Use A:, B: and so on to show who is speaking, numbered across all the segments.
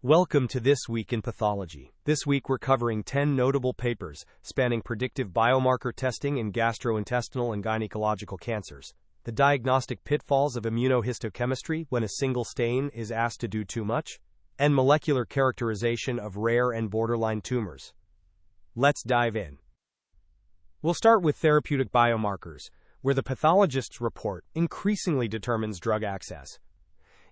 A: Welcome to This Week in Pathology. This week we're covering 10 notable papers spanning predictive biomarker testing in gastrointestinal and gynaecological cancers, the diagnostic pitfalls of immunohistochemistry when a single stain is asked to do too much, and molecular characterization of rare and borderline tumors. Let's dive in. We'll start with therapeutic biomarkers, where the pathologist's report increasingly determines drug access.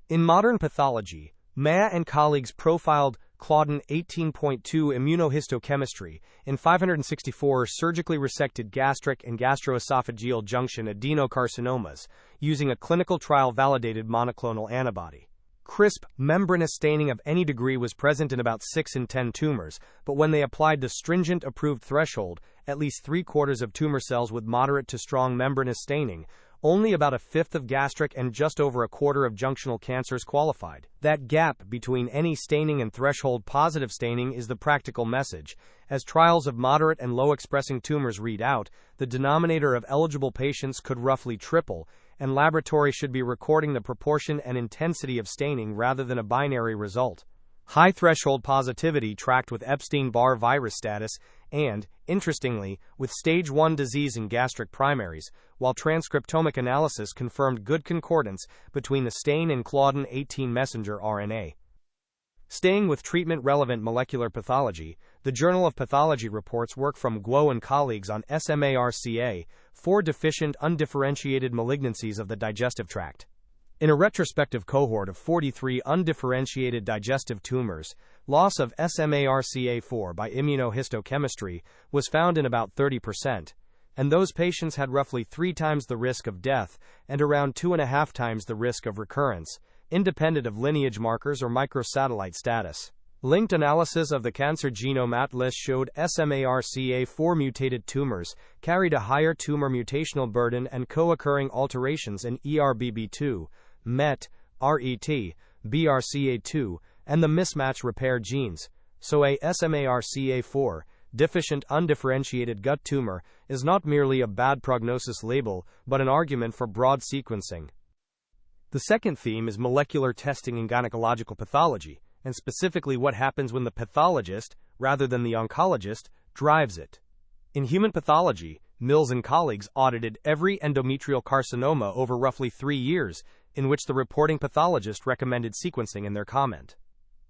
A: In modern pathology, Ma and colleagues profiled Claudin 18.2 immunohistochemistry in 564 surgically resected gastric and gastroesophageal junction adenocarcinomas using a clinical trial-validated monoclonal antibody. Crisp, membranous staining of any degree was present in about 6 in 10 tumors, but when they applied the stringent approved threshold, at least 3/4 of tumor cells with moderate to strong membranous staining, only about a fifth of gastric and just over a quarter of junctional cancers qualified. That gap between any staining and threshold positive staining is the practical message. As trials of moderate and low expressing tumors read out, the denominator of eligible patients could roughly triple, and laboratory should be recording the proportion and intensity of staining rather than a binary result. High threshold positivity tracked with Epstein-Barr virus status and, interestingly, with stage 1 disease in gastric primaries, while transcriptomic analysis confirmed good concordance between the stain and Claudin 18 messenger RNA. Staying with treatment-relevant molecular pathology, the Journal of Pathology reports work from Guo and colleagues on SMARCA, 4 deficient undifferentiated malignancies of the digestive tract. In a retrospective cohort of 43 undifferentiated digestive tumors, loss of SMARCA4 by immunohistochemistry was found in about 30%, and those patients had roughly 3 times the risk of death and around 2.5 times the risk of recurrence, independent of lineage markers or microsatellite status. Linked analysis of the Cancer Genome Atlas showed SMARCA4 mutated tumors carried a higher tumor mutational burden and co-occurring alterations in ERBB2, MET, RET, BRCA2, and the mismatch repair genes, so a SMARCA4 deficient undifferentiated gut tumor is not merely a bad prognosis label, but an argument for broad sequencing. The second theme is molecular testing in gynecological pathology, and specifically what happens when the pathologist, rather than the oncologist, drives it. In human pathology, Mills and colleagues audited every endometrial carcinoma over roughly 3 years, in which the reporting pathologist recommended sequencing in their comment.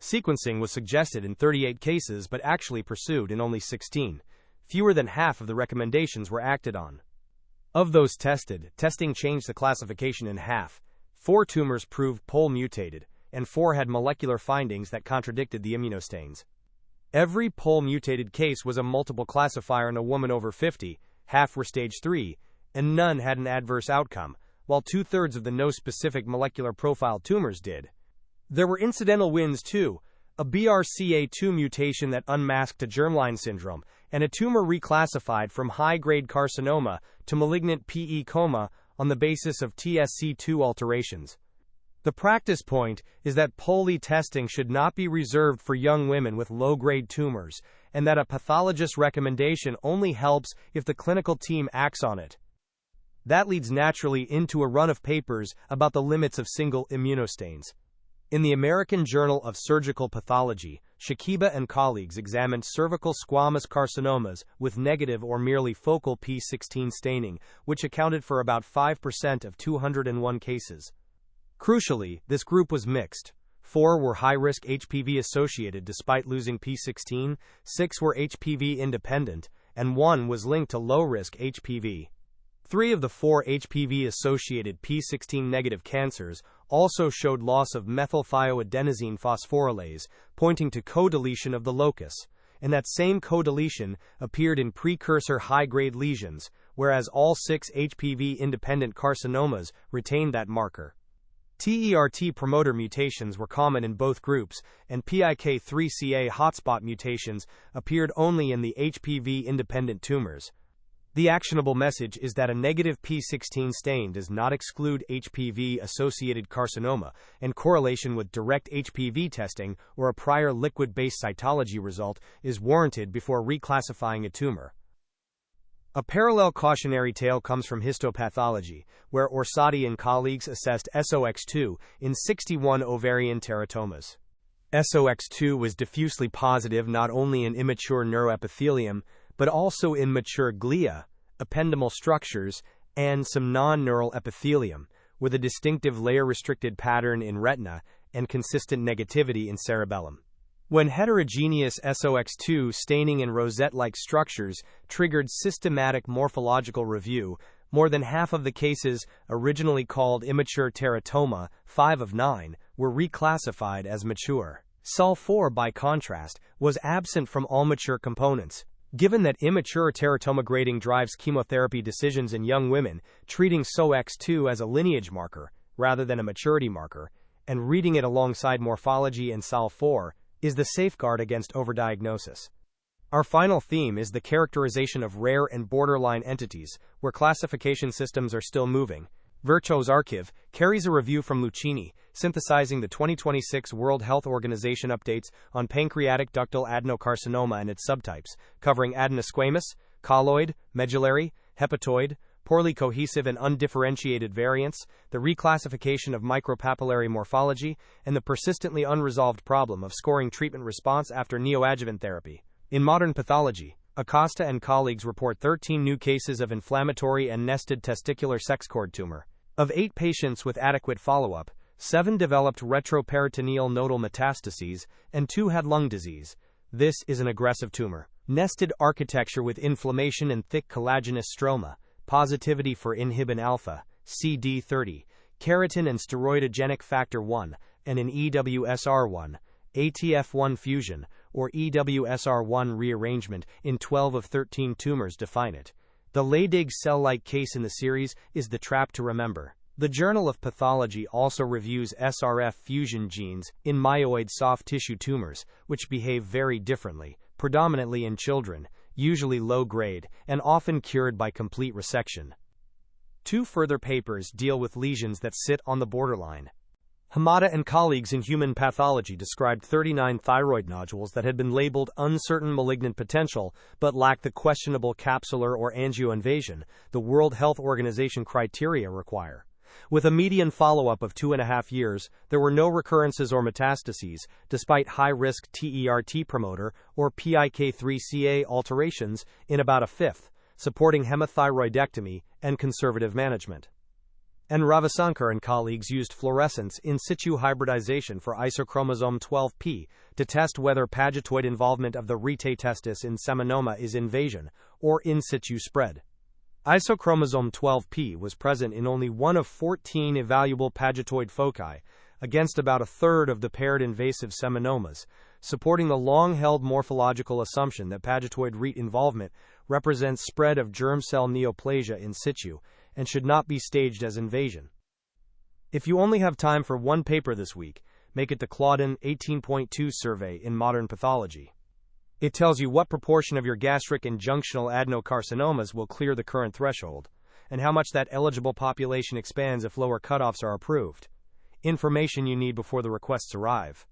A: Sequencing was suggested in 38 cases but actually pursued in only 16. Fewer than half of the recommendations were acted on. Of those tested, testing changed the classification in half. 4 tumors proved POL mutated, and 4 had molecular findings that contradicted the immunostains. Every POL mutated case was a multiple classifier in a woman over 50, half were stage 3, and none had an adverse outcome, while 2/3 of the no-specific molecular profile tumors did. There were incidental wins too, a BRCA2 mutation that unmasked a germline syndrome, and a tumor reclassified from high-grade carcinoma to malignant PE coma on the basis of TSC2 alterations. The practice point is that POLE testing should not be reserved for young women with low-grade tumors, and that a pathologist's recommendation only helps if the clinical team acts on it. That leads naturally into a run of papers about the limits of single immunostains. In the American Journal of Surgical Pathology, Shakiba and colleagues examined cervical squamous carcinomas with negative or merely focal P16 staining, which accounted for about 5% of 201 cases. Crucially, this group was mixed. 4 were high-risk HPV-associated despite losing P16, 6 were HPV-independent, and 1 was linked to low-risk HPV. 3 of the 4 HPV-associated P16-negative cancers also showed loss of methylthioadenosine phosphorylase, pointing to co-deletion of the locus, and that same co-deletion appeared in precursor high-grade lesions, whereas all 6 HPV-independent carcinomas retained that marker. TERT promoter mutations were common in both groups, and PIK3CA hotspot mutations appeared only in the HPV-independent tumors. The actionable message is that a negative P16 stain does not exclude HPV-associated carcinoma, and correlation with direct HPV testing or a prior liquid-based cytology result is warranted before reclassifying a tumor. A parallel cautionary tale comes from histopathology, where Orsatti and colleagues assessed SOX2 in 61 ovarian teratomas. SOX2 was diffusely positive not only in immature neuroepithelium, but also in mature glia, ependymal structures, and some non-neural epithelium, with a distinctive layer-restricted pattern in retina and consistent negativity in cerebellum. When heterogeneous SOX2 staining in rosette-like structures triggered systematic morphological review, more than half of the cases, originally called immature teratoma, 5 of 9, were reclassified as mature. SOL4, by contrast, was absent from all mature components. Given that immature teratoma grading drives chemotherapy decisions in young women, treating SOX2 as a lineage marker, rather than a maturity marker, and reading it alongside morphology and SOL4, is the safeguard against overdiagnosis. Our final theme is the characterization of rare and borderline entities, where classification systems are still moving. Virchow's Archive carries a review from Lucchini, synthesizing the 2026 World Health Organization updates on pancreatic ductal adenocarcinoma and its subtypes, covering adenosquamous, colloid, medullary, hepatoid, poorly cohesive and undifferentiated variants, the reclassification of micropapillary morphology, and the persistently unresolved problem of scoring treatment response after neoadjuvant therapy. In Modern Pathology, Acosta and colleagues report 13 new cases of inflammatory and nested testicular sex cord tumor. Of 8 patients with adequate follow-up, 7 developed retroperitoneal nodal metastases, and 2 had lung disease. This is an aggressive tumor. Nested architecture with inflammation and thick collagenous stroma, positivity for inhibin alpha, CD30, keratin and steroidogenic factor 1, and an EWSR1, ATF1 fusion, or EWSR1 rearrangement in 12 of 13 tumors define it. The Leydig cell-like case in the series is the trap to remember. The Journal of Pathology also reviews SRF fusion genes in myeloid soft tissue tumors, which behave very differently, predominantly in children, usually low-grade, and often cured by complete resection. 2 further papers deal with lesions that sit on the borderline. Hamada and colleagues in Human Pathology described 39 thyroid nodules that had been labeled uncertain malignant potential but lacked the questionable capsular or angioinvasion the World Health Organization criteria require. With a median follow-up of 2.5 years, there were no recurrences or metastases, despite high-risk TERT promoter or PIK3CA alterations in about a fifth, supporting hemothyroidectomy and conservative management. And Ravisankar and colleagues used fluorescence in situ hybridization for isochromosome 12p to test whether pagetoid involvement of the rete testis in seminoma is invasion or in situ spread. Isochromosome 12p was present in only 1 of 14 evaluable pagetoid foci, against about a third of the paired invasive seminomas, supporting the long-held morphological assumption that pagetoid rete involvement represents spread of germ cell neoplasia in situ, and should not be staged as invasion. If you only have time for one paper this week, make it the Claudin 18.2 survey in Modern Pathology. It tells you what proportion of your gastric and junctional adenocarcinomas will clear the current threshold, and how much that eligible population expands if lower cutoffs are approved. Information you need before the requests arrive.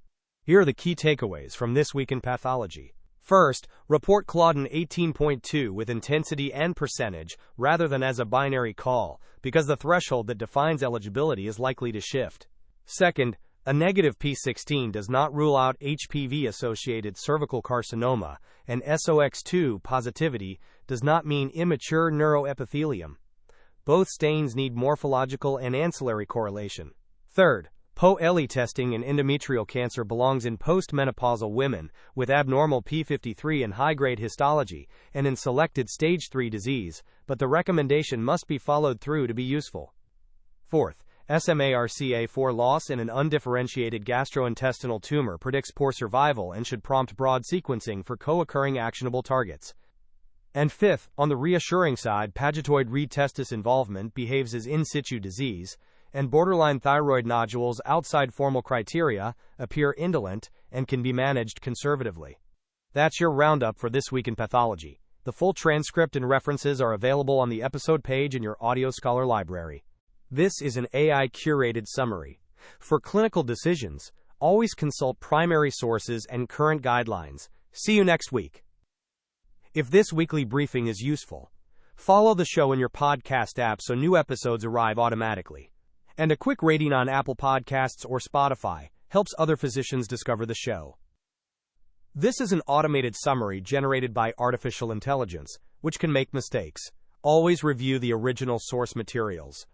A: Here are the key takeaways from This Week in Pathology. First, report Claudin 18.2 with intensity and percentage rather than as a binary call, because the threshold that defines eligibility is likely to shift. Second, a negative P16 does not rule out HPV-associated cervical carcinoma, and SOX2 positivity does not mean immature neuroepithelium. Both stains need morphological and ancillary correlation. Third, PO-ELI testing in endometrial cancer belongs in postmenopausal women with abnormal P53 and high-grade histology, and in selected stage 3 disease, but the recommendation must be followed through to be useful. Fourth, SMARCA4 loss in an undifferentiated gastrointestinal tumor predicts poor survival and should prompt broad sequencing for co-occurring actionable targets. And fifth, on the reassuring side, pagetoid rete testis involvement behaves as in situ disease, and borderline thyroid nodules outside formal criteria appear indolent and can be managed conservatively. That's your roundup for This Week in Pathology. The full transcript and references are available on the episode page in your Audio Scholar library. This is an AI-curated summary. For clinical decisions, always consult primary sources and current guidelines. See you next week. If this weekly briefing is useful, follow the show in your podcast app so new episodes arrive automatically. And a quick rating on Apple Podcasts or Spotify helps other physicians discover the show. This is an automated summary generated by artificial intelligence, which can make mistakes. Always review the original source materials.